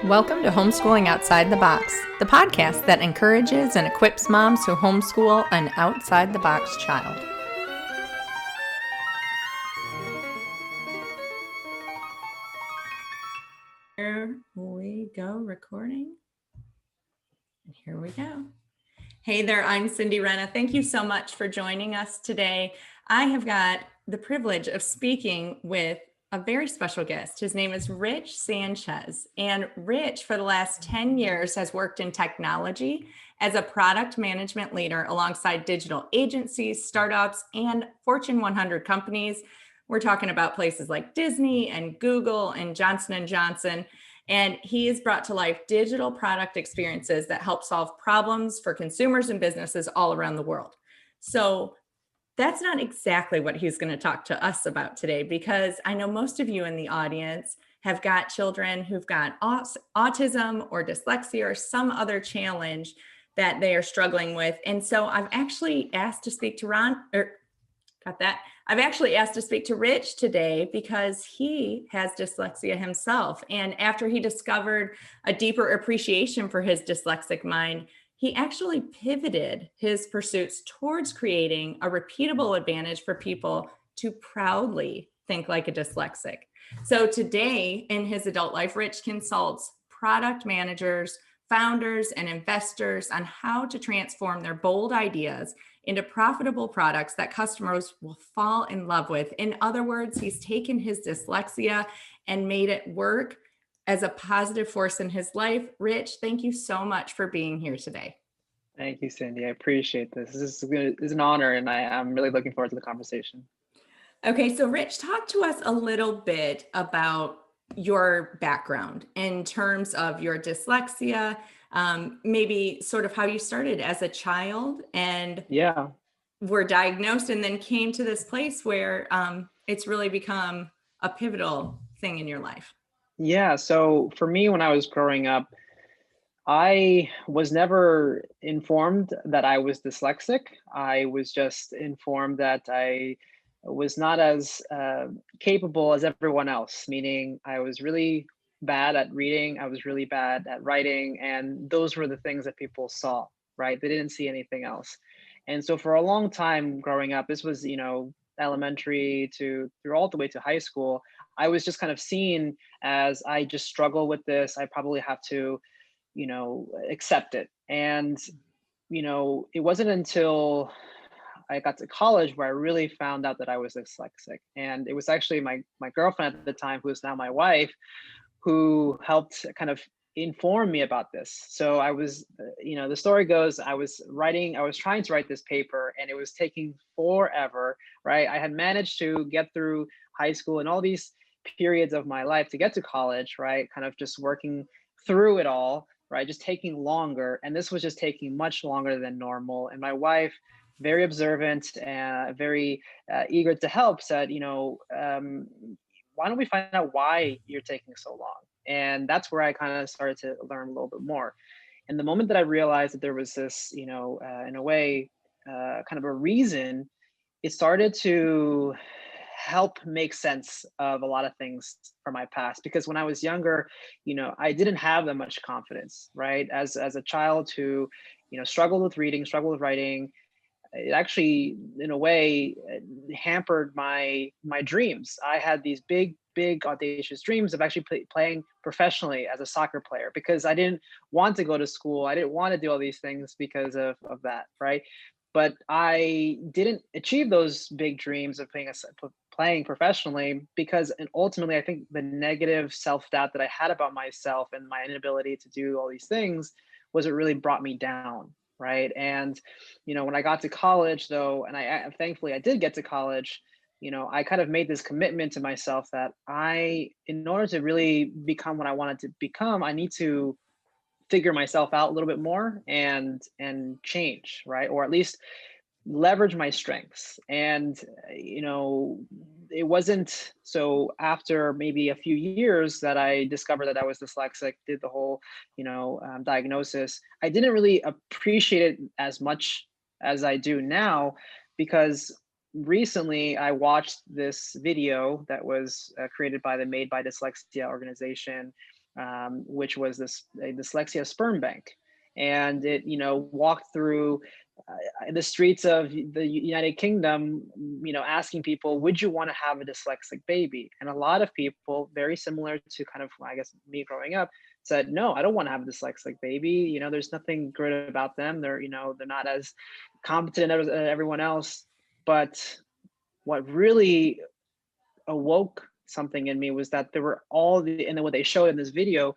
Welcome to Homeschooling Outside the Box, the podcast that encourages and equips moms to homeschool an outside the box child. Here we go, recording. And here we go. Hey there, I'm Cindy Renna. Thank you so much for joining us today. I have got the privilege of speaking with a very special guest. His name is Rich Sanchez. And Rich, for the last 10 years, has worked in technology as a product management leader alongside digital agencies, startups, and Fortune 100 companies. We're talking about places like Disney and Google and Johnson & Johnson. And he has brought to life digital product experiences that help solve problems for consumers and businesses all around the world. So that's not exactly what he's going to talk to us about today, because I know most of you in the audience have got children who've got autism or dyslexia or some other challenge that they are struggling with. And so I've actually asked to speak to I've actually asked to speak to Rich today because he has dyslexia himself. And after he discovered a deeper appreciation for his dyslexic mind, he actually pivoted his pursuits towards creating a repeatable advantage for people to proudly think like a dyslexic. So today in his adult life, Rich consults product managers, founders, and investors on how to transform their bold ideas into profitable products that customers will fall in love with. In other words, he's taken his dyslexia and made it work as a positive force in his life. Rich, thank you so much for being here today. Thank you, Cindy. I appreciate this. This is an honor, and I'm really looking forward to the conversation. Okay, so Rich, talk to us a little bit about your background in terms of your dyslexia, maybe sort of how you started as a child and were diagnosed and then came to this place where it's really become a pivotal thing in your life. Yeah, so for me, when I was growing up, I was never informed that I was dyslexic. I was just informed that I was not as capable as everyone else, meaning I was really bad at reading, I was really bad at writing, and those were the things that people saw, right? They didn't see anything else. And so for a long time growing up, this was, elementary to through all the way to high school, I was just kind of seen as I just struggle with this. I probably have to accept it. And, it wasn't until I got to college where I really found out that I was dyslexic. And it was actually my girlfriend at the time, who is now my wife, who helped kind of inform me about this. So I was, the story goes, I was trying to write this paper and it was taking forever, right? I had managed to get through high school and all these periods of my life to get to college, right? Kind of just working through it all, right? Just taking longer. And this was just taking much longer than normal. And my wife, very observant and very eager to help, said, why don't we find out why you're taking so long? And that's where I kind of started to learn a little bit more. And the moment that I realized that there was this, in a way, kind of a reason, it started to help make sense of a lot of things from my past. Because when I was younger, I didn't have that much confidence, right? As a child who, struggled with reading, struggled with writing, it actually, in a way, hampered my dreams. I had these big audacious dreams of actually playing professionally as a soccer player, because I didn't want to go to school. I didn't want to do all these things because of that, right? But I didn't achieve those big dreams of playing professionally because, and ultimately, I think the negative self-doubt that I had about myself and my inability to do all these things was what really brought me down, right? And when I got to college, though, and I thankfully I did get to college, I kind of made this commitment to myself that in order to really become what I wanted to become, I need to figure myself out a little bit more and change, right? Or at least leverage my strengths. And it wasn't so after maybe a few years that I discovered that I was dyslexic, did the whole diagnosis. I didn't really appreciate it as much as I do now, because recently I watched this video that was created by the Made by Dyslexia organization, which was a dyslexia sperm bank. And it, walked through the streets of the United Kingdom, asking people, would you want to have a dyslexic baby? And a lot of people, very similar to kind of, I guess, me growing up, said, no, I don't want to have a dyslexic baby. There's nothing good about them. They're not as competent as everyone else. But what really awoke something in me was that there were and then what they showed in this video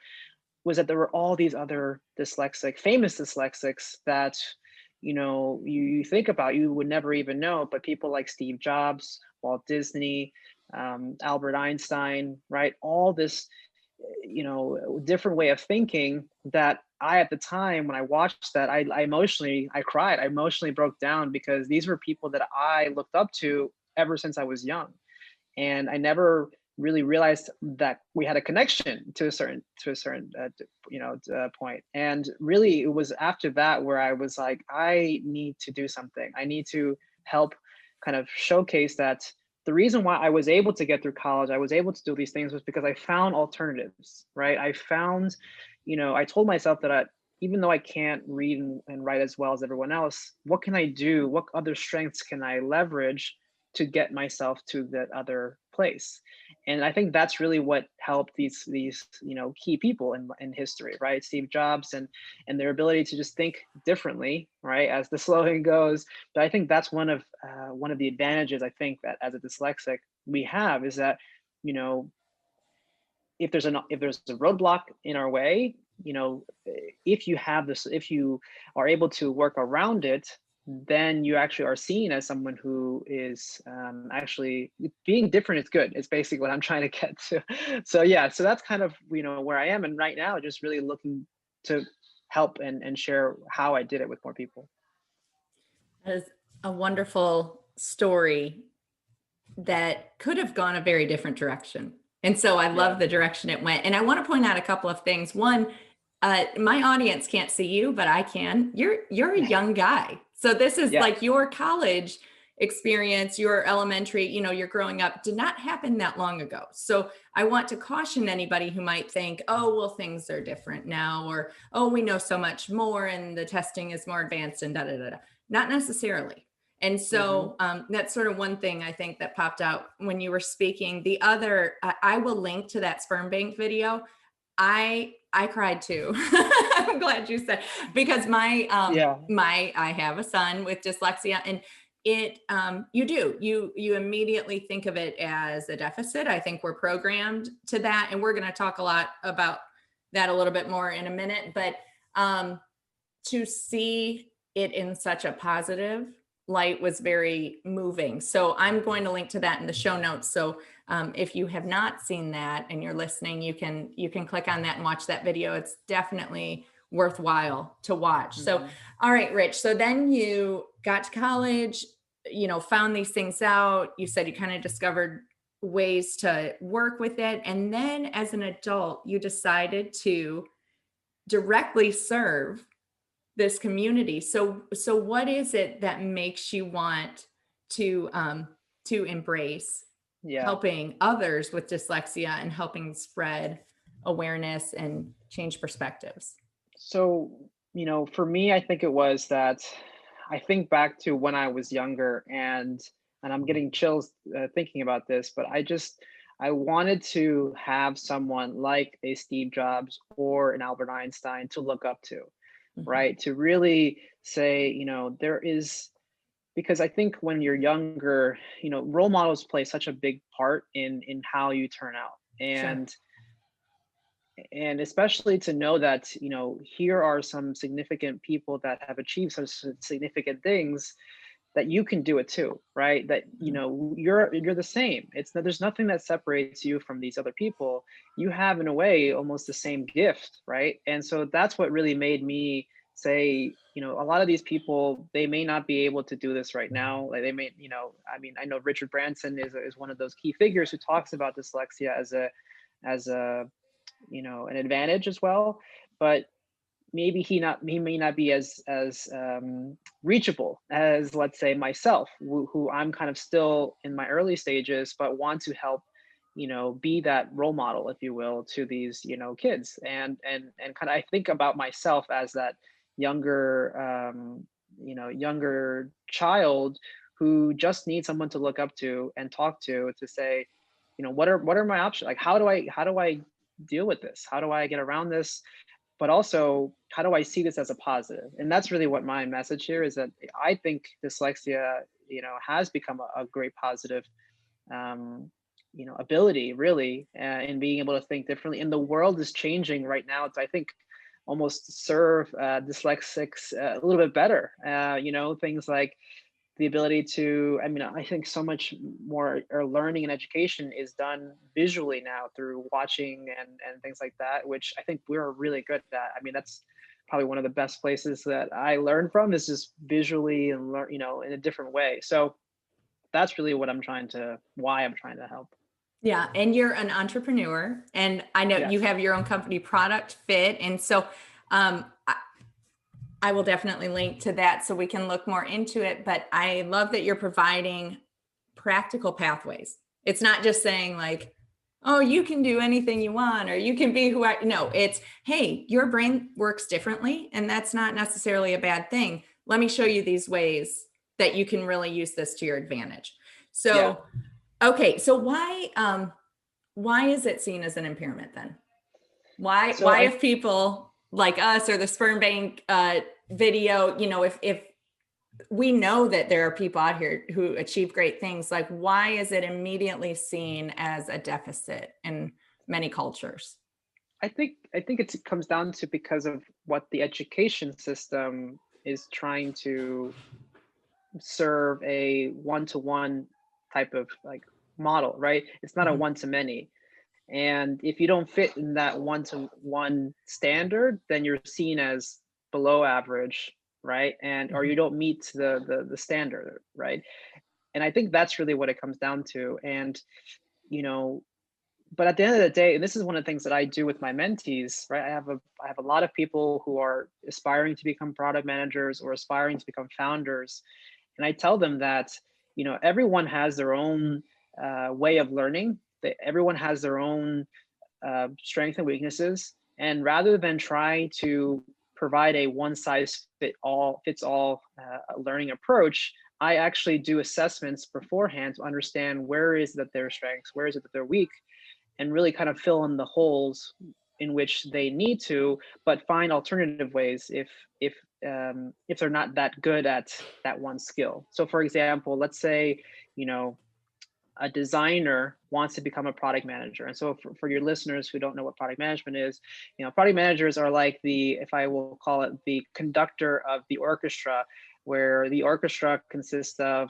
was that there were all these other famous dyslexics that, you think about, you would never even know, but people like Steve Jobs, Walt Disney, Albert Einstein, right? All this, different way of thinking that at the time when I watched that, I cried. I emotionally broke down because these were people that I looked up to ever since I was young. And I never really realized that we had a connection to a certain point. And really, it was after that where I was like, I need to do something. I need to help kind of showcase that the reason why I was able to get through college, I was able to do these things, was because I found alternatives, right? I found, I told myself that even though I can't read and write as well as everyone else, what can I do? What other strengths can I leverage to get myself to that other place? And I think that's really what helped these key people in history, right? Steve Jobs and their ability to just think differently, right, as the slogan goes. But I think that's one of the advantages, I think, that as a dyslexic we have, is that, if there's a roadblock in our way, if you are able to work around it, then you actually are seen as someone who is actually being different. Is good. It's basically what I'm trying to get to. So that's kind of, where I am. And right now, just really looking to help and share how I did it with more people. That is a wonderful story that could have gone a very different direction. And so I love the direction it went. And I want to point out a couple of things. One, my audience can't see you, but I can. You're a young guy. So this is like your college experience, your elementary, your growing up did not happen that long ago. So I want to caution anybody who might think, oh, well, things are different now, or, oh, we know so much more and the testing is more advanced and da, da, da, da. Not necessarily. And so that's sort of one thing I think that popped out when you were speaking. The other, I will link to that sperm bank video. I cried too. I'm glad you said, because I have a son with dyslexia, and you immediately think of it as a deficit. I think we're programmed to that, and we're going to talk a lot about that a little bit more in a minute, but to see it in such a positive light was very moving. So I'm going to link to that in the show notes. So if you have not seen that and you're listening, you can click on that and watch that video. It's definitely worthwhile to watch. So, all right, Rich. So then you got to college, found these things out. You said you kind of discovered ways to work with it. And then as an adult, you decided to directly serve this community. So what is it that makes you want to embrace helping others with dyslexia and helping spread awareness and change perspectives? So, for me, I think it was that I think back to when I was younger, and I'm getting chills thinking about this, but I wanted to have someone like a Steve Jobs or an Albert Einstein to look up to. Right. To really say, because I think when you're younger, role models play such a big part in how you turn out. And especially to know that, here are some significant people that have achieved some significant things, that you can do it too, right? That, you're the same. There's nothing that separates you from these other people. You have, in a way, almost the same gift, right? And so that's what really made me say, a lot of these people, they may not be able to do this right now. Like they may, I know Richard Branson is one of those key figures who talks about dyslexia as a an advantage as well, but maybe he may not be as reachable as, let's say, myself, who I'm kind of still in my early stages, but want to help be that role model, if you will, to these, kids. And kind of, I think about myself as that younger, younger child who just needs someone to look up to and talk to say, what are my options? Like, how do I deal with this? How do I get around this? But also, how do I see this as a positive? And that's really what my message here is, that I think dyslexia, has become a great positive, um, ability, really, in being able to think differently. And the world is changing right now to, I think, almost serve dyslexics a little bit better. Things like the ability to, I mean, I think so much more or learning and education is done visually now through watching and things like that, which I think we're really good at. I mean, that's probably one of the best places that I learn from, is just visually and learn, in a different way. So that's really why I'm trying to help. Yeah, and you're an entrepreneur, and I know you Yes. have your own company, Product Fit, and so um, I will definitely link to that so we can look more into it. But I love that you're providing practical pathways. It's not just saying like, oh, you can do anything you want, or you can be who I, no, it's, hey, your brain works differently, and that's not necessarily a bad thing. Let me show you these ways that you can really use this to your advantage. Yeah. So, okay. So why is it seen as an impairment then? So Why if people like us, or the sperm bank video, if we know that there are people out here who achieve great things, like why is it immediately seen as a deficit in many cultures? I think it comes down to, because of what the education system is trying to serve, a one-to-one type of like model, right? It's not a Mhm. one-to-many. And if you don't fit in that one-to-one standard, then you're seen as below average, right? And or Mhm. you don't meet the standard, right? And I think that's really what it comes down to. And you know, but at the end of the day, and this is one of the things that I do with my mentees, right? I have a lot of people who are aspiring to become product managers or aspiring to become founders, and I tell them that everyone has their own way of learning. That everyone has their own strengths and weaknesses, and rather than try to provide a one size fits all learning approach, I actually do assessments beforehand to understand where is that their strengths, where is it that they're weak, and really kind of fill in the holes in which they need to, but find alternative ways if they're not that good at that one skill. So, for example, let's say you know a designer wants to become a product manager. And so for your listeners who don't know what product management is, product managers are like if I will call it, the conductor of the orchestra, where the orchestra consists of,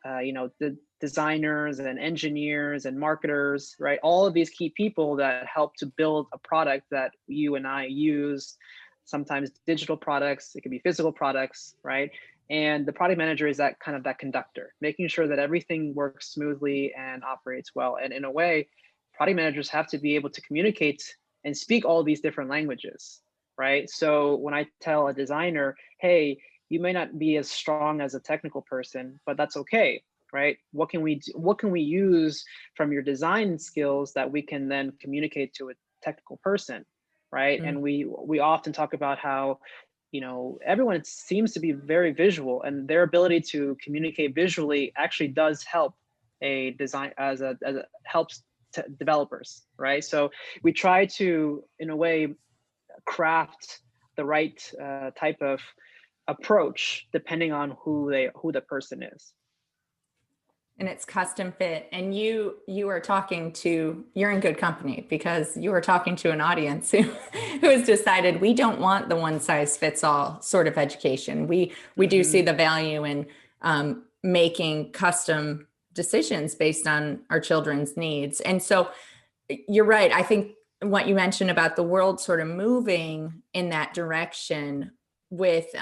the designers and engineers and marketers, right? All of these key people that help to build a product that you and I use, sometimes digital products, it could be physical products, right? And the product manager is that conductor, making sure that everything works smoothly and operates well. And in a way, product managers have to be able to communicate and speak all these different languages, right? So when I tell a designer, hey, you may not be as strong as a technical person, but that's okay, right? What can we use from your design skills that we can then communicate to a technical person, right? Mm. And we often talk about how everyone seems to be very visual, and their ability to communicate visually actually does help a design as a helps developers, right? So we try to, in a way, craft the right type of approach depending on who the person is. And it's custom fit, and you're in good company, because you are talking to an audience who has decided we don't want the one size fits all sort of education. We do see Hmm. the value in making custom decisions based on our children's needs. And so you're right. I think what you mentioned about the world sort of moving in that direction with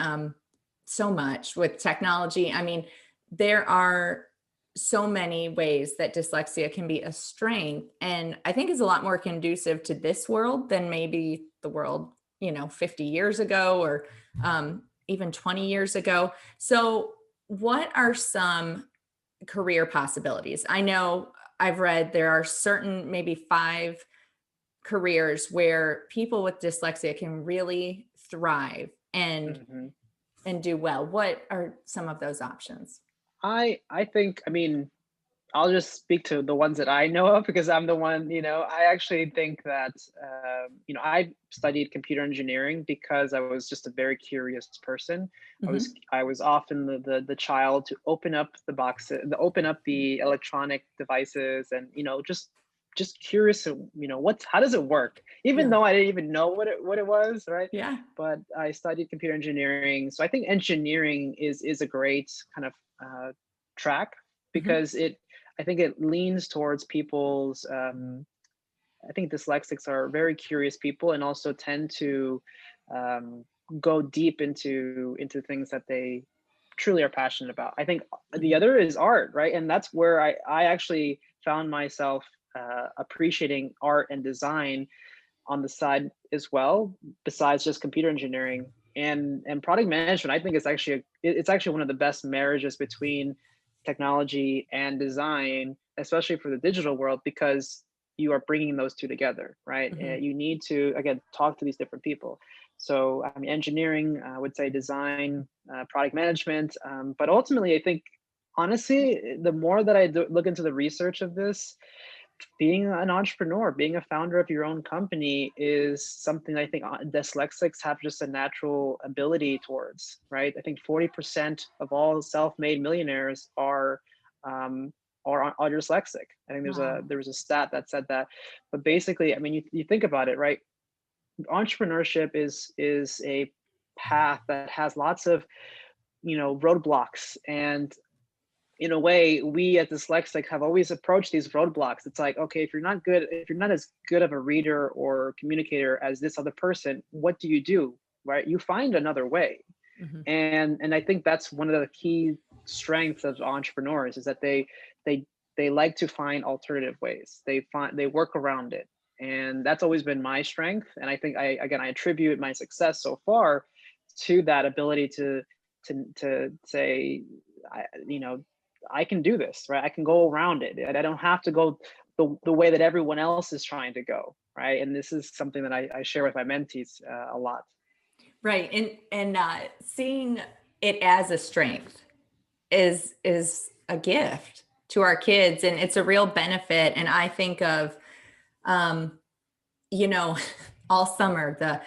so much with technology. I mean, there are so many ways that dyslexia can be a strength, and I think is a lot more conducive to this world than maybe the world 50 years ago, or even 20 years ago. So what are some career possibilities? I know I've read there are certain, maybe 5 careers where people with dyslexia can really thrive Mhm. and do well. What are some of those options? I think, I mean, I'll just speak to the ones that I know of because I'm the one, I actually think that, I studied computer engineering because I was just a very curious person. Mhm. I was often the child to open up the boxes, the open up the electronic devices, and just curious, how does it work? Even Yeah. though I didn't even know what it was, right? Yeah. But I studied computer engineering, so I think engineering is a great kind of track Mhm. because I think it leans towards people's. I think dyslexics are very curious people and also tend to um, go deep into things that they truly are passionate about. I think the Mhm. other is art, right? And that's where I actually found myself appreciating art and design on the side as well, besides just computer engineering and product management. I think it's actually one of the best marriages between technology and design, especially for the digital world, because you are bringing those two together, right? Mhm. You need to again talk to these different people. So I mean, engineering, I would say design, product management, but ultimately, I think honestly, the more that look into the research of this, being an entrepreneur, being a founder of your own company is something I think dyslexics have just a natural ability towards, right? I think 40% of all self-made millionaires um, are dyslexic. I think Wow. there was a stat that said that, but basically, I mean, you think about it, right? Entrepreneurship is a path that has lots of roadblocks, and in a way, we as dyslexic have always approached these roadblocks. It's like, okay, if you're not as good of a reader or communicator as this other person, what do you do? Right? You find another way. Mhm. And I think that's one of the key strengths of entrepreneurs is that they they like to find alternative ways. They work around it. And that's always been my strength. And I think I attribute my success so far to that ability to say, I, you know, I can do this, right? I can go around it. I don't have to go the way that everyone else is trying to go, right? And this is something that I share with my mentees a lot. Right. And seeing it as a strength is a gift to our kids, and it's a real benefit. And I think of um, you know, all summer, the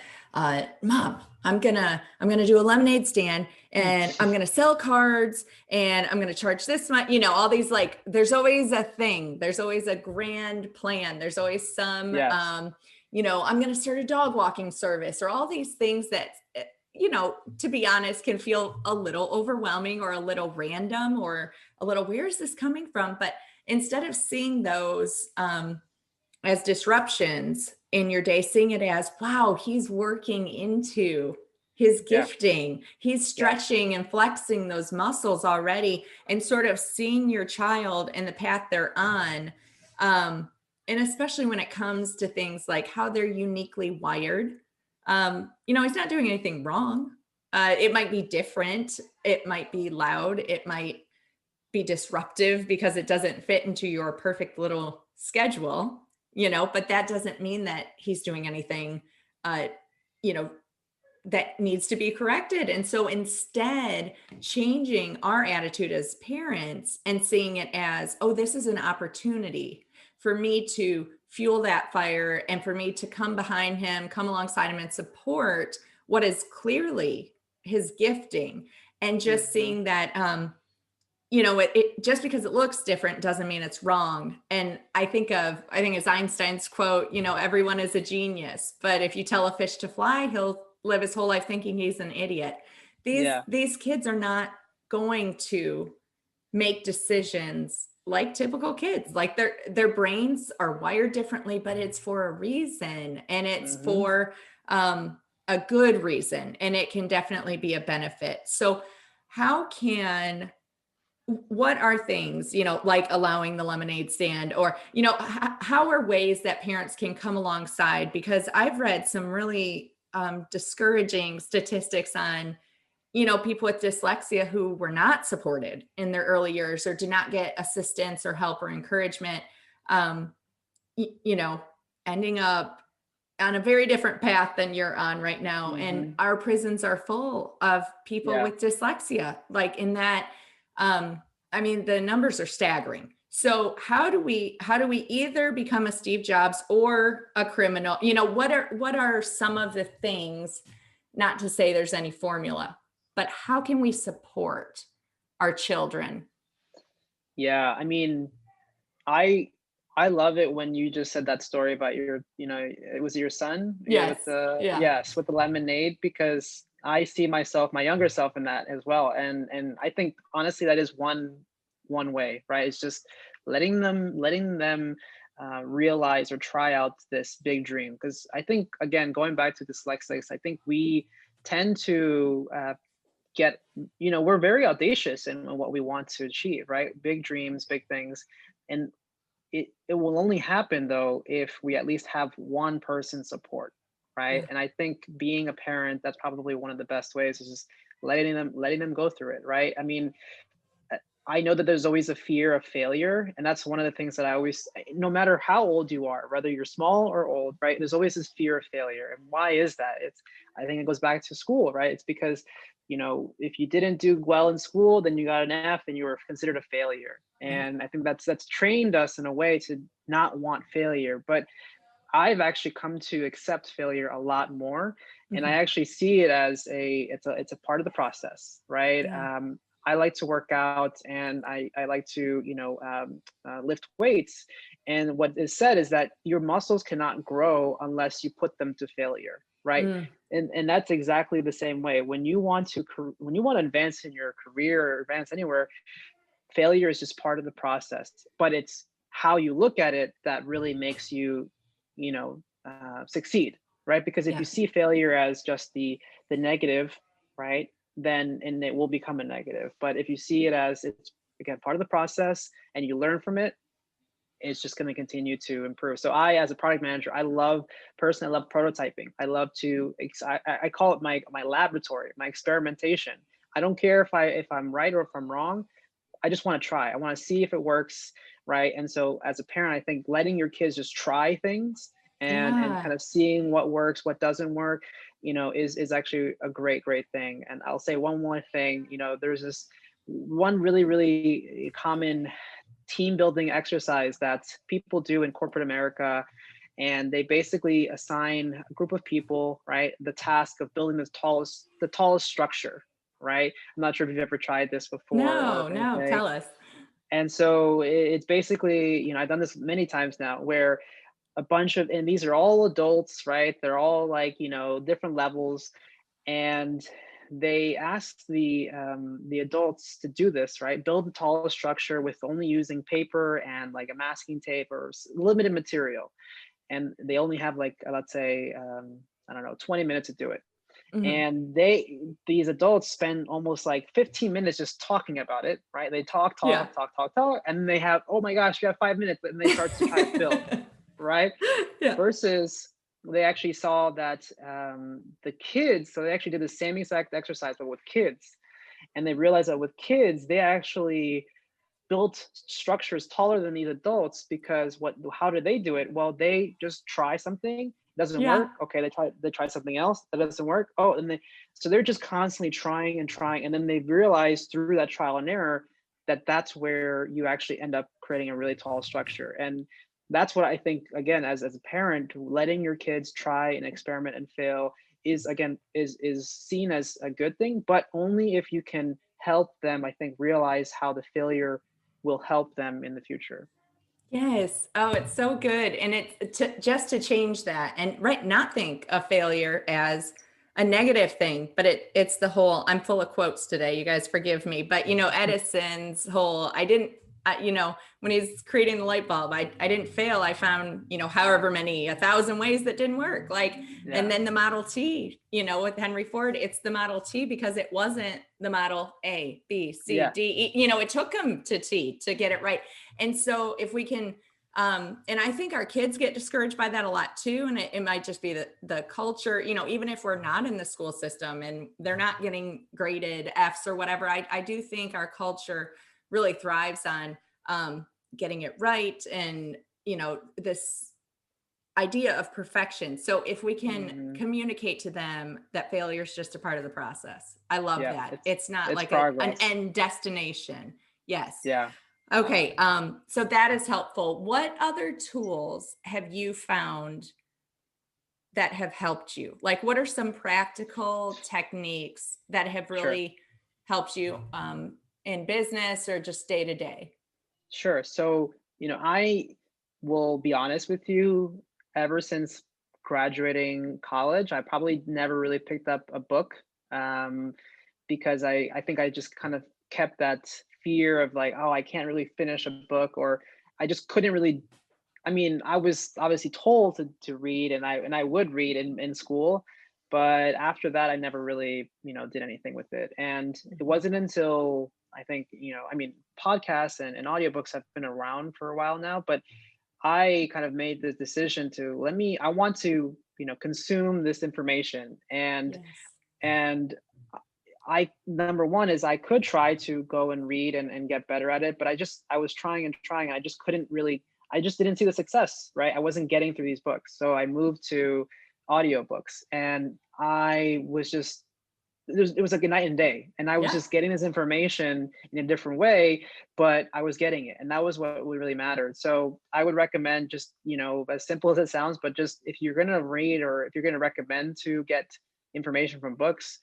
mom, I'm gonna do a lemonade stand, and I'm gonna sell cards, and I'm gonna charge this much, all these, like, there's always a thing, there's always a grand plan, there's always some Yes. I'm gonna start a dog walking service, or all these things that to be honest, can feel a little overwhelming or a little random or a little, where is this coming from? But instead of seeing those as disruptions in your day, seeing it as, wow, he's working into his Yeah. gifting. He's Yes. stretching and flexing those muscles already, and sort of seeing your child and the path they're on. Um, and especially when it comes to things like how they're uniquely wired. He's not doing anything wrong. It might be different. It might be loud. It might be disruptive because it doesn't fit into your perfect little schedule, but that doesn't mean that he's doing anything, uh, you know, that needs to be corrected. And so instead, changing our attitude as parents and seeing it as, oh, this is an opportunity for me to fuel that fire and for me to come behind him, come alongside him and support what is clearly his gifting. And just Hmm. seeing that it just because it looks different doesn't mean it's wrong. And I think it's Einstein's quote, everyone is a genius, but if you tell a fish to fly, he'll live his whole life thinking he's an idiot. these Yeah. these kids are not going to make decisions like typical kids. Like, their brains are wired differently, but it's for a reason, and it's Hmm. for a good reason, and it can definitely be a benefit. So how can what are things, like allowing the lemonade stand, or, how are ways that parents can come alongside? Because I've read some really discouraging statistics on, people with dyslexia who were not supported in their early years or did not get assistance or help or encouragement. um, you know, ending up on a very different path than you're on right now. And Hmm. our prisons are full of people Yeah. with dyslexia, like in that, um, I mean, the numbers are staggering. So how do we either become a Steve Jobs or a criminal? What are some of the things, not to say there's any formula, but how can we support our children? Yeah. I mean, I I love it when you just said that story about your, it was your son, with Yes. the, Yeah. yes, with the lemonade, because I see myself, my younger self, in that as well. And I think honestly that is one way, right? It's just letting them realize or try out this big dream. Because I think, again, going back to dyslexics, I think we tend to get, we're very audacious in what we want to achieve, right? Big dreams, big things. And it will only happen though if we at least have one person support, right? Yeah. And I think being a parent, that's probably one of the best ways, is just letting them go through it, right? I mean, uh, I know that there's always a fear of failure, and that's one of the things that I always, no matter how old you are, whether you're small or old, right? There's always this fear of failure. And why is that? I think it goes back to school, right? It's because, if you didn't do well in school, then you got an F and you were considered a failure. Yeah. And I think that's trained us in a way to not want failure. But I've actually come to accept failure a lot more, and I Mhm. actually see it as it's a part of the process, right? Yeah. I like to work out, and I like to, lift weights. And what is said is that your muscles cannot grow unless you put them to failure, right? Mm. And that's exactly the same way. When you want to advance in your career or advance anywhere, failure is just part of the process, but it's how you look at it that really makes you, succeed, right? Because if you Yeah. see failure as just the negative, right, then and it will become a negative. But if you see it as, it's, again, part of the process, and you learn from it, it's just going to continue to improve. So I, as a product manager, I love prototyping. I love to, I call it my laboratory, my experimentation. I don't care if I'm right or if I'm wrong. I just want to try. I want to see if it works, right? And so as a parent, I think letting your kids just try things and Yeah. kind of seeing what works, what doesn't work, is actually a great thing. And I'll say one more thing. There's this one really really common team building exercise that people do in corporate America, and they basically assign a group of people, right, the task of building the tallest structure, right? I'm not sure if you've ever tried this before or No, no, anything. tell us. And so it's basically, I've done this many times now, where and these are all adults, right? They're all like, different levels, and they asked the adults to do this, right? Build the tallest structure with only using paper and like a masking tape or limited material, and they only have, like, let's say, I don't know, 20 minutes to do it. Mhm. And these adults spend almost like 15 minutes just talking about it, right? They talk, Yeah. talk, talk, talk, talk, and then they have, oh my gosh, we have 5 minutes, and they start to try to build, right? Yeah. Versus they actually saw that the kids, so they actually did the same exact exercise but with kids, and they realized that with kids they actually built structures taller than these adults. Because how do they do it? Well, they just try something, doesn't Yeah. work, okay, they try something else, that doesn't work, oh, and so they're just constantly trying and trying, and then they realize through that trial and error that that's where you actually end up creating a really tall structure. And that's what I think, again, as a parent, letting your kids try and experiment and fail is, again, is seen as a good thing, but only if you can help them, I think, realize how the failure will help them in the future. Yes. Oh, it's so good. And it's just to change that and right, not think of failure as a negative thing, but it's the whole, I'm full of quotes today. You guys forgive me, but Edison's whole, when he's creating the light bulb, I didn't fail. I found, however many, 1,000 ways that didn't work. Like, and Yeah. then the Model T, with Henry Ford, it's the Model T because it wasn't the Model A, B, C, Yeah. D, E, it took him to T to get it right. And so if we can, and I think our kids get discouraged by that a lot too. And it might just be the culture, even if we're not in the school system and they're not getting graded Fs or whatever, I do think our culture really thrives on getting it right and this idea of perfection. So if we can Mhm. communicate to them that failure is just a part of the process. I love Yeah, that. It's not it's like an progress. end destination. Yes. Yeah. Okay. So that is helpful. What other tools have you found that have helped you? Like, what are some practical techniques that have Sure. really helped you in business or just day to day? Sure. So, I will be honest with you, ever since graduating college, I probably never really picked up a book, um, because I think I just kind of kept that fear of like, oh, I can't really finish a book, or I just couldn't really. I mean, I was obviously told to read, and I would read in school, but after that, I never really did anything with it. And it Mhm. wasn't until I think I mean, podcasts and audiobooks have been around for a while now, but I kind of made the decision to I want to consume this information, Yes. and I number one is I could try to go and read and get better at it, but I was trying and trying. And I just couldn't really. I just didn't see the success, right? I wasn't getting through these books, so I moved to audiobooks, and I was just it was like a night and day, and I was Yeah. just getting this information in a different way, but I was getting it, and that was what really mattered. So I would recommend, just as simple as it sounds, but just if you're going to read, or if you're going to recommend to get information from books,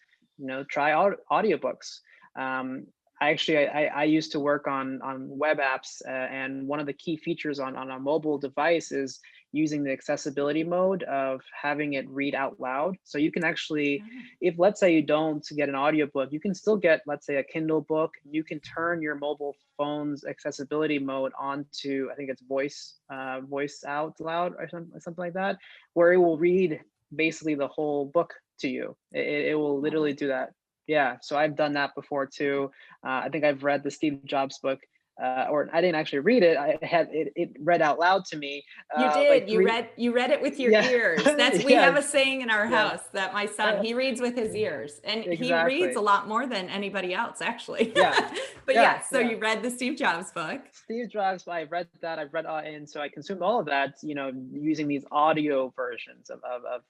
try out audiobooks. um, I used to work on web apps, and one of the key features on a mobile device is using the accessibility mode of having it read out loud. So you can actually, Oh, if let's say you don't get an audiobook, you can still get, let's say, a Kindle book. You can turn your mobile phone's accessibility mode onto, I think it's voice out loud, or something like that, where it will read basically the whole book to you. It will love literally it. do that. Yeah, so I've done that before too. I think I've read the Steve Jobs book, or I didn't actually read it. I had it read out loud to me, You like did. You three. read it with your Yeah, ears. We have a yes, saying in our yes, house that my son, uh, he reads with his ears and he reads a exactly. lot more than anybody else actually. Yeah, But yeah, yeah, so yeah. you read the Steve Jobs book. Steve Jobs, I read that. I read, and so I consumed all of that, using these audio versions of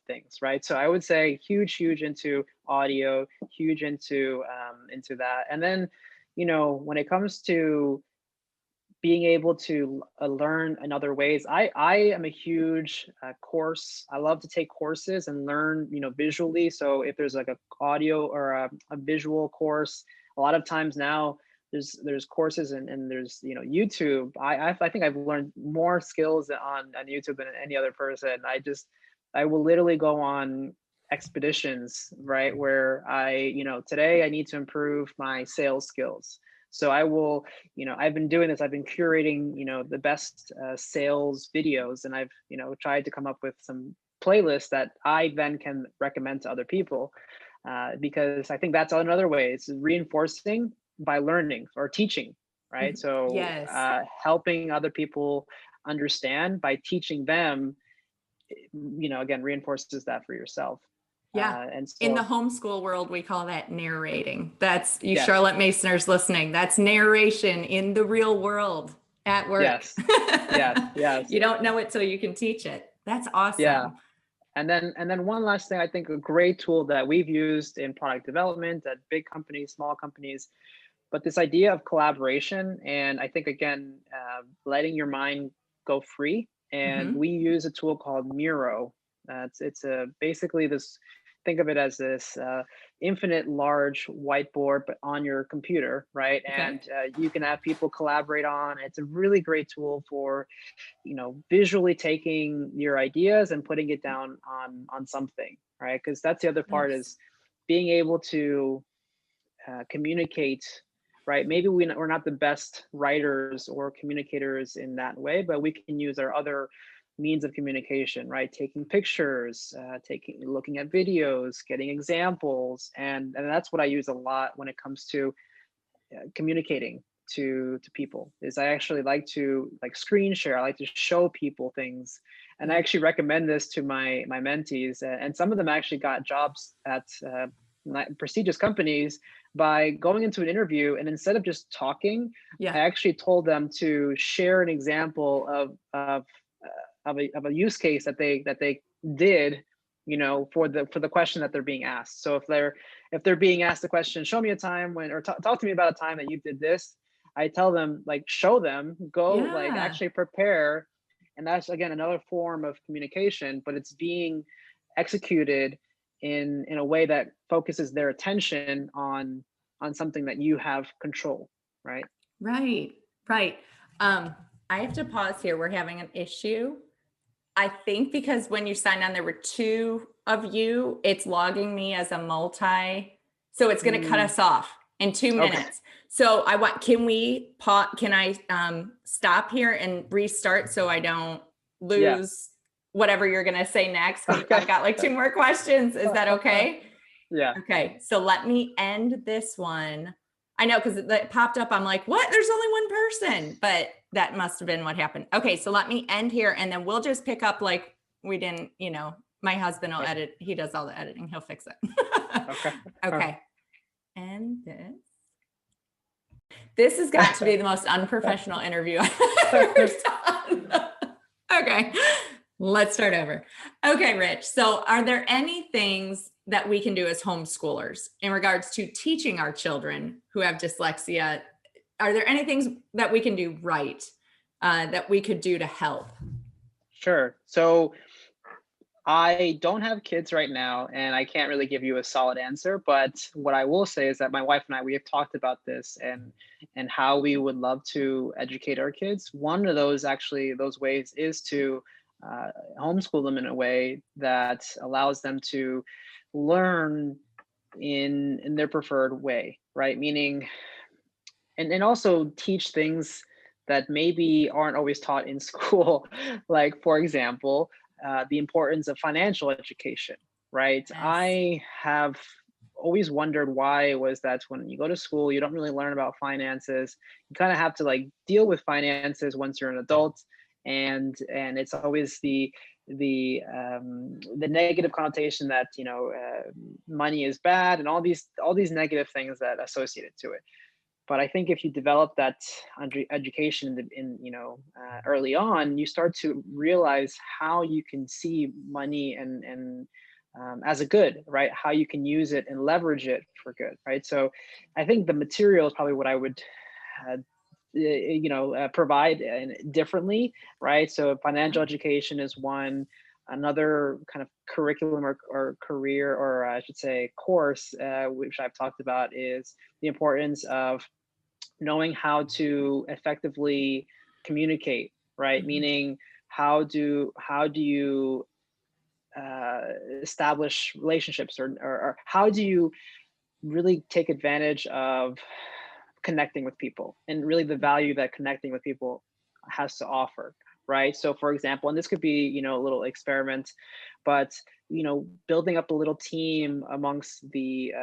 things, right? So I would say huge into audio, huge into that. And then, when it comes to being able to learn in other ways, I am a huge course. I love to take courses and learn, visually. So if there's like a audio or a visual course, a lot of times now there's courses, and there's YouTube. I think I've learned more skills on YouTube than any other person. I will literally go on expeditions, right, where today I need to improve my sales skills. So I will, I've been doing this. I've been curating, the best sales videos, and I've, tried to come up with some playlists that I then can recommend to other people, because I think that's another way. It's reinforcing by learning or teaching, right? Mhm. So Yes. helping other people understand by teaching them, again, reinforces that for yourself. Yeah. And In the so, homeschool world, we call that narrating. That's you yes, Charlotte Masoners listening. That's narration in the real world at work. yes, yes, yes, You don't know it till you can teach it. That's yeah. awesome. And then one last thing, I think a great tool that we've used in product development at big companies, small companies, but this idea of collaboration, and I think again, letting your mind go free. And Mhm. we use a tool called Miro. It's a basically this. Think of it as this infinite large whiteboard, but on your computer, right? And Okay. you can have people collaborate on. It's a really great tool for visually taking your ideas and putting it down on something, right? Because that's the other part, Yes. is being able to communicate, right? Maybe we're not the best writers or communicators in that way, but we can use our other means of communication, right? Taking pictures, looking at videos, getting examples, and that's what I use a lot when it comes to communicating to people. Is I actually like to screen share. I like to show people things, and I Yeah. actually recommend this to my mentees, and some of them actually got jobs at prestigious companies by going into an interview, and instead of just talking, Yeah. I actually told them to share an example of of a use case that they did, for the question that they're being asked. So if they're being asked the question, show me a time when, or talk to me about a time that you did this, I tell them, like, show them, go, like, Yeah. actually prepare. And that's, again, another form of communication, but it's being executed in a way that focuses their attention on something that you have control, right? Right. Right. I have to pause here. We're having an issue. I think because when you signed on, there were two of you, it's logging me as a multi. So it's going to cut Mm, us off in 2 okay. minutes. So can we pause? Can I stop here and restart so I don't Yeah. lose whatever you're going to say next? Because Okay. I've got like 2 more questions. Is that okay? Yeah. Okay. So let me end this one. I know because it popped up. I'm like, what? There's only one person, but that must have been what happened. Okay, so let me end here and then we'll just pick up like we didn't, my husband will Okay. edit. He does all the editing. He'll fix it. Okay. Okay. And this has got to be the most unprofessional interview I've ever done. Okay, let's start over. Okay, Rich. So are there any things that we can do as homeschoolers in regards to teaching our children who have dyslexia? Are there any things that we can do right that we could do to help? Sure. So I don't have kids right now, and I can't really give you a solid answer. But what I will say is that my wife and I, we have talked about this and how we would love to educate our kids. One of those ways is to homeschool them in a way that allows them to learn in their preferred way, right? Meaning, and also teach things that maybe aren't always taught in school. Like, for example, the importance of financial education, right? Yes. I have always wondered why it was that when you go to school, you don't really learn about finances. You kind of have to, like, deal with finances once you're an adult, and it's always the negative connotation that money is bad, and all these negative things that associated to it. But I think if you develop that education early on, you start to realize how you can see money and as a good, right? How you can use it and leverage it for good, right? So I think the material is probably what I would uh, provide differently, right? So financial education is one. Another kind of curriculum or career, or I should say course, which I've talked about, is the importance of knowing how to effectively communicate, right? Mhm. Meaning, how do you uh, establish relationships, or how do you really take advantage of connecting with people, and really the value that connecting with people has to offer, right? So for example, and this could be a little experiment, but building up a little team amongst the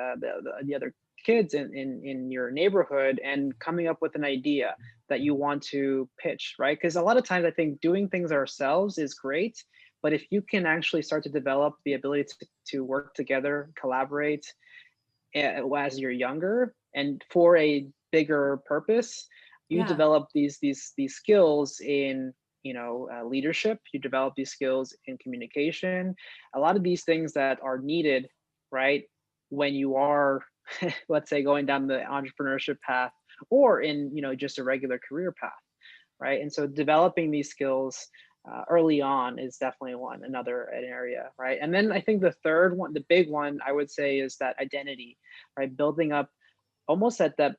other kids in your neighborhood, and coming up with an idea that you want to pitch, right? Because a lot of times I think doing things ourselves is great, but if you can actually start to develop the ability to work together, collaborate, as you're younger and for a bigger purpose, you Yeah. develop these skills in leadership. You develop these skills in communication. A lot of these things that are needed, right, when you are let's say going down the entrepreneurship path, or in just a regular career path, right? And so developing these skills early on is definitely an area, right? And then I think the third one, the big one, I would say, is that identity, right? Building up, almost at that,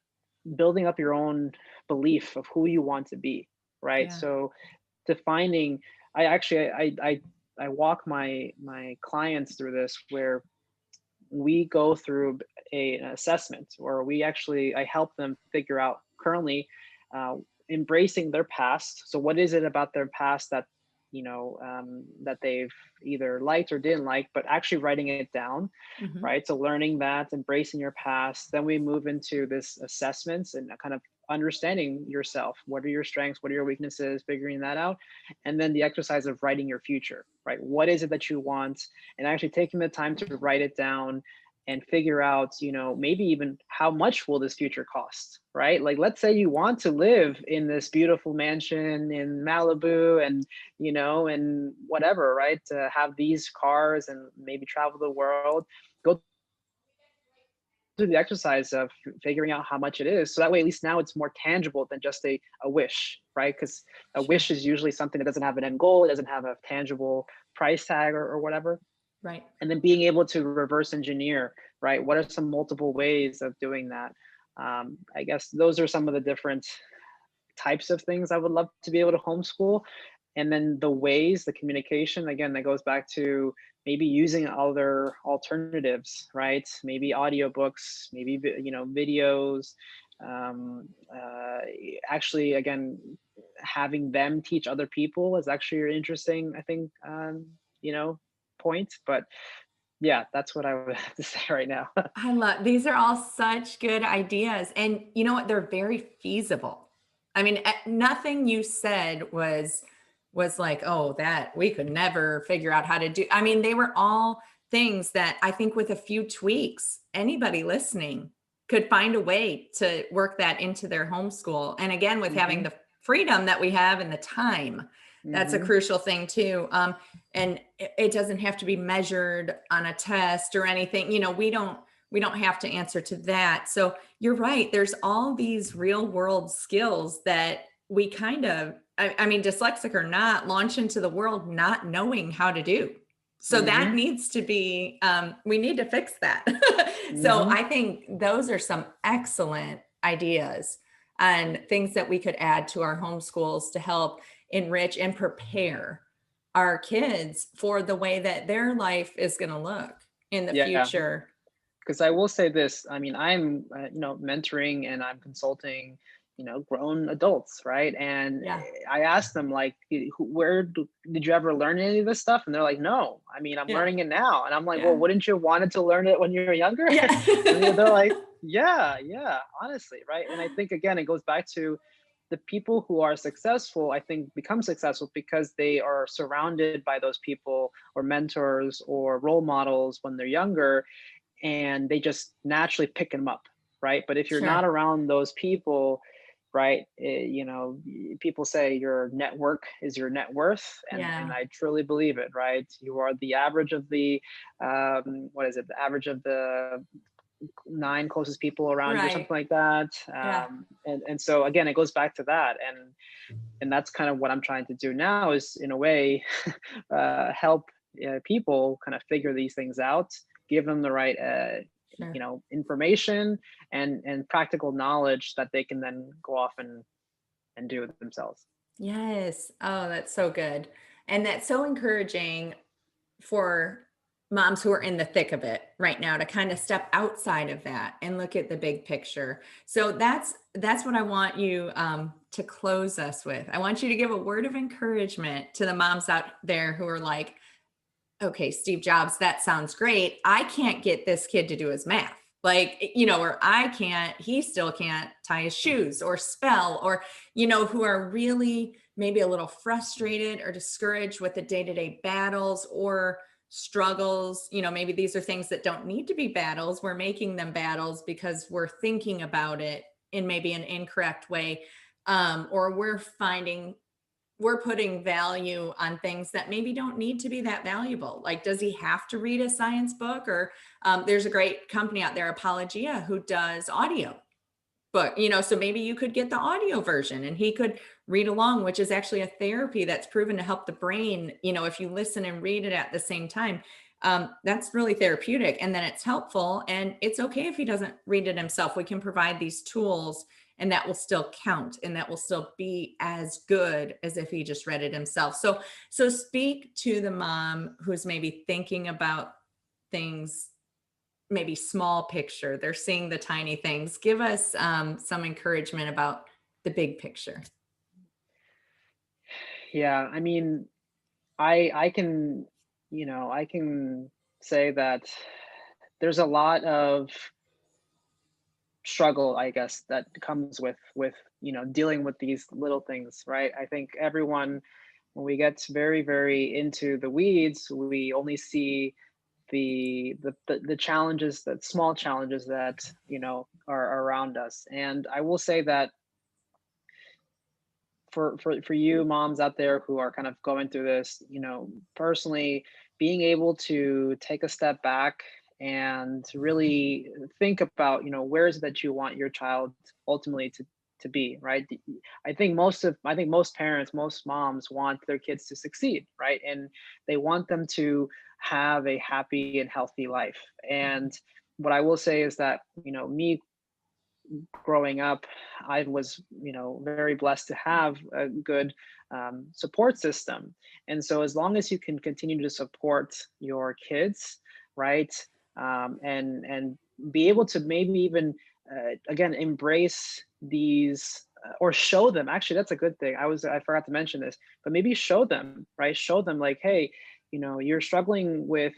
building up your own belief of who you want to be, right? Yeah. So defining, I actually I walk my clients through this, where we go through an assessment, or I help them figure out currently, uh, embracing their past. So what is it about their past that that they've either liked or didn't like, but actually writing it down, Mhm. right? So learning that, embracing your past. Then we move into this assessments and kind of understanding yourself. What are your strengths? What are your weaknesses? Figuring that out. And then the exercise of writing your future, right? What is it that you want? And actually taking the time to write it down, and figure out, maybe even how much will this future cost, right? Like, let's say you want to live in this beautiful mansion in Malibu and, and whatever, right? To have these cars and maybe travel the world, go through the exercise of figuring out how much it is. So that way, at least now it's more tangible than just a wish, right? Because a Sure. wish is usually something that doesn't have an end goal, it doesn't have a tangible price tag or whatever. Right. And then being able to reverse engineer, right? What are some multiple ways of doing that? I guess those are some of the different types of things I would love to be able to homeschool. And then the ways, the communication, again, that goes back to maybe using other alternatives, right? Maybe audiobooks, maybe, videos. Um, uh, Actually, again, having them teach other people is actually an interesting, I think, point. But yeah, that's what I would have to say right now. I love these are all such good ideas. And you know what? They're very feasible. I mean, nothing you said was like, oh, that we could never figure out how to do. I mean, they were all things that I think with a few tweaks, anybody listening could find a way to work that into their homeschool. And again, with having Hmm. the freedom that we have and the time, that's a Hmm. crucial thing too. And it doesn't have to be measured on a test or anything. We don't have to answer to that. So you're right. There's all these real world skills that we kind of, I mean, dyslexic or not, launch into the world not knowing how to do. So that Hmm. needs to be, we need to fix that. So Hmm. I think those are some excellent ideas and things that we could add to our homeschools to help enrich and prepare our kids for the way that their life is going to look in the Yeah. future. Because I will say this, I mean, I'm mentoring and I'm consulting grown adults, right? And Yeah. I asked them, like, where did you ever learn any of this stuff? And they're like, no, I mean, I'm Yeah. learning it now. And I'm like, well, Yeah. wouldn't you wanted to learn it when you were younger? Yeah. And they're like, yeah, honestly, right? And I think, again, it goes back to the people who are successful, I think, become successful because they are surrounded by those people or mentors or role models when they're younger, and they just naturally pick them up, right? But if you're not Sure. around those people, right, people say your network is your net worth, and Yeah. I truly believe it, right? You are the average of the what is it? The average of the 9 closest people around you, or Right. something like that. Yeah. And so again, it goes back to that, and that's kind of what I'm trying to do now, is in a way help people kind of figure these things out, give them the right Sure. information and practical knowledge that they can then go off and do it themselves. Yes. Oh, that's so good. And that's so encouraging for moms who are in the thick of it right now to kind of step outside of that and look at the big picture. So that's what I want you to close us with. I want you to give a word of encouragement to the moms out there who are like, okay, Steve Jobs, that sounds great. I can't get this kid to do his math. Like, or he still can't tie his shoes or spell, or, who are really maybe a little frustrated or discouraged with the day to day battles or struggles. Maybe these are things that don't need to be battles. We're making them battles because we're thinking about it in maybe an incorrect way. Or we're putting value on things that maybe don't need to be that valuable. Like, does he have to read a science book? Or there's a great company out there, Apologia, who does audio book, so maybe you could get the audio version and he could read along, which is actually a therapy that's proven to help the brain, if you listen and read it at the same time. That's really therapeutic, and then it's helpful, and it's okay if he doesn't read it himself. We can provide these tools, and that will still count, and that will still be as good as if he just read it himself. So speak to the mom who's maybe thinking about things, maybe small picture. They're seeing the tiny things. Give us some encouragement about the big picture. Yeah, I mean, I can, I can say that there's a lot of struggle, I guess, that comes with dealing with these little things, right? I think everyone, when we get very, very into the weeds, we only see the challenges, that small challenges that, are around us. And I will say that for you moms out there who are kind of going through this, personally, being able to take a step back and really think about, where is it that you want your child ultimately to be, right? I think most parents, most moms want their kids to succeed, right? And they want them to have a happy and healthy life. And what I will say is that, me growing up, I was, very blessed to have a good support system. And so, as long as you can continue to support your kids, right, and be able to maybe even again embrace these or show them. Actually, that's a good thing. I forgot to mention this, but maybe show them, right? Show them like, hey, you're struggling with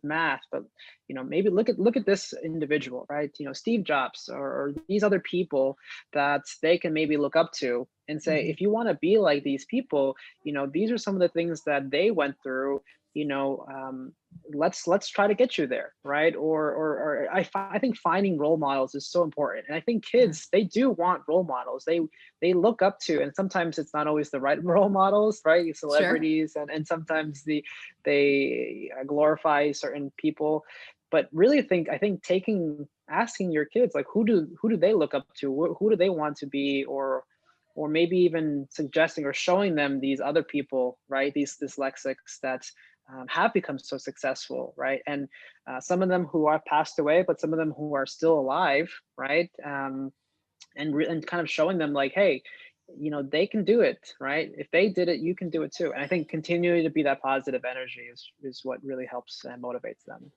math, but maybe look at this individual, right? Steve Jobs, or these other people that they can maybe look up to and say, Mhm. if you want to be like these people, these are some of the things that they went through. you know um, let's try to get you there, right? I think finding role models is so important, and I think Yeah. kids, they do want role models. They look up to, and sometimes it's not always the right role models, right? Sure. Celebrities, and sometimes they glorify certain people. But really, I think taking asking your kids, like, who do they look up to, who do they want to be, or maybe even suggesting or showing them these other people, right? These dyslexics that have become so successful, right? And some of them who are passed away, but some of them who are still alive, right? And kind of showing them like, hey, they can do it, right? If they did it, you can do it too. And I think continuing to be that positive energy is what really helps and motivates them.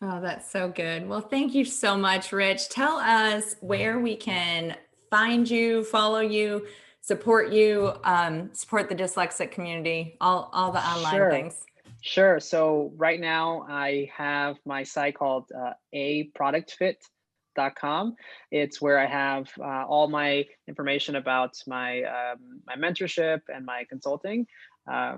Oh, that's so good. Well, thank you so much, Rich. Tell us where we can find you, follow you, support the dyslexic community, all the online Sure. things. Sure. So right now I have my site called aproductfit.com. It's where I have all my information about my mentorship and my consulting.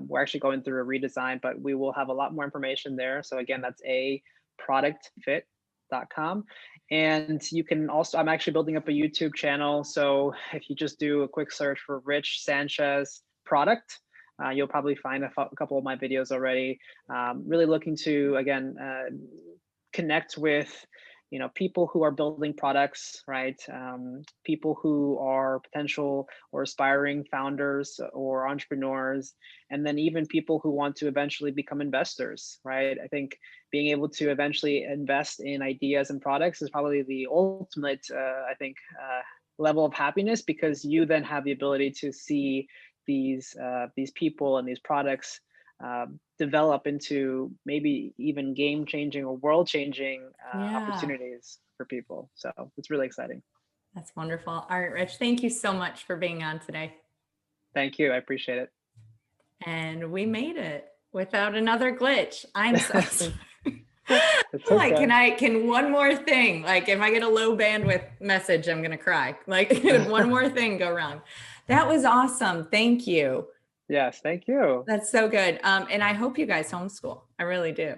We're actually going through a redesign, but we will have a lot more information there. So again, that's aproductfit.com. And you can also, I'm actually building up a YouTube channel. So if you just do a quick search for Rich Sanchez product, you'll probably find a couple of my videos already. Really looking to, again, connect with people who are building products, right? People who are potential or aspiring founders or entrepreneurs, and then even people who want to eventually become investors, right? I think being able to eventually invest in ideas and products is probably the ultimate, I think, level of happiness, because you then have the ability to see these people and these products develop into maybe even game changing or world changing Yeah, opportunities for people. So it's really exciting. that's wonderful. All right, Rich, thank you so much for being on today. Thank you. I appreciate And we made it without another glitch. I'm so it. sorry. It's Like, okay. can one more thing, like if I get a low bandwidth message, I'm going to cry. Like, could one more thing go wrong? That was awesome. Thank you. Yes, thank you. That's so good. And I hope you guys homeschool. I really do.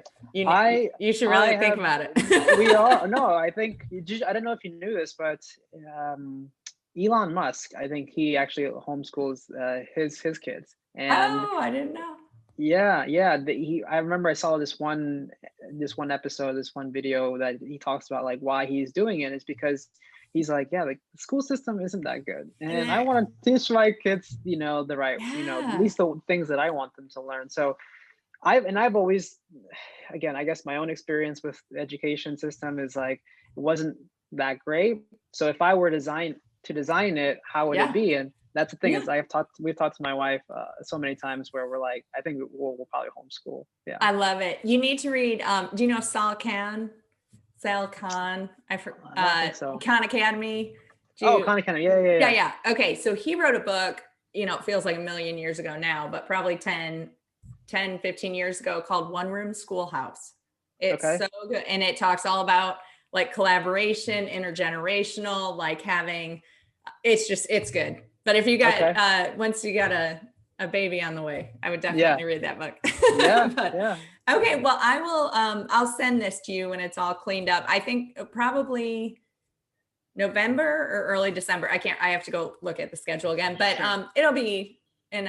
I You should I really think have about it. we are no, I think I don't know if you knew this, but um, Elon Musk, I think he actually homeschools his kids. And Oh, I didn't know. yeah, yeah. I remember I saw this one episode, this one video that he talks about like why he's doing it is because he's like, yeah, like the school system isn't that good, and I Yeah. want to teach my kids, the right, at Yeah. least the things that I want them to learn. So I've always, again, I guess my own experience with the education system is like it wasn't that great. So if I were to design it, how would it Yeah. be? And that's the thing Yeah. is we've talked to my wife so many times where we're like, I think we'll probably homeschool. Yeah, I love it. You need to read, do you know Sal Khan? Sal Khan, I don't think so. Khan Academy. Do Oh, you, kind of, yeah, yeah, yeah, yeah. yeah. Okay. So he wrote a book, it feels like a million years ago now, but probably 15 years ago, called One Room Schoolhouse. It's Okay, so good. And it talks all about like collaboration, intergenerational, like having, it's good. But if you got, okay, once you got a baby on the way, I would yeah, definitely read that book. yeah, But yeah. Okay, well, I will, I'll send this to you when it's all cleaned up. I think probably November or early December. I have to go look at the schedule again, but Sure. it'll be in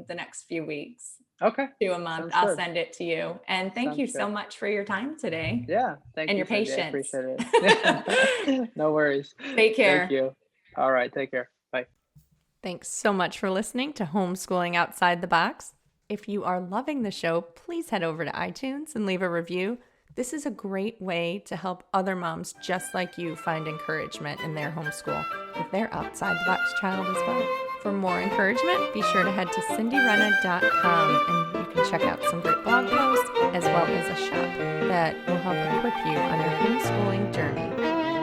the next few weeks Okay. to a month. Sounds I'll good. send it to you. And thank you Sounds so good. much for your time today Yeah. Thank and you, your Cindy. I patience. appreciate it. No worries. Take Thank care. you. All right. Take care. Bye. Thanks so much for listening to Homeschooling Outside the Box. If you are loving the show, please head over to iTunes and leave a review. This is a great way to help other moms just like you find encouragement in their homeschool with their outside the box child as well. For more encouragement, be sure to head to cindyrenna.com and you can check out some great blog posts as well as a shop that will help equip you on your homeschooling journey.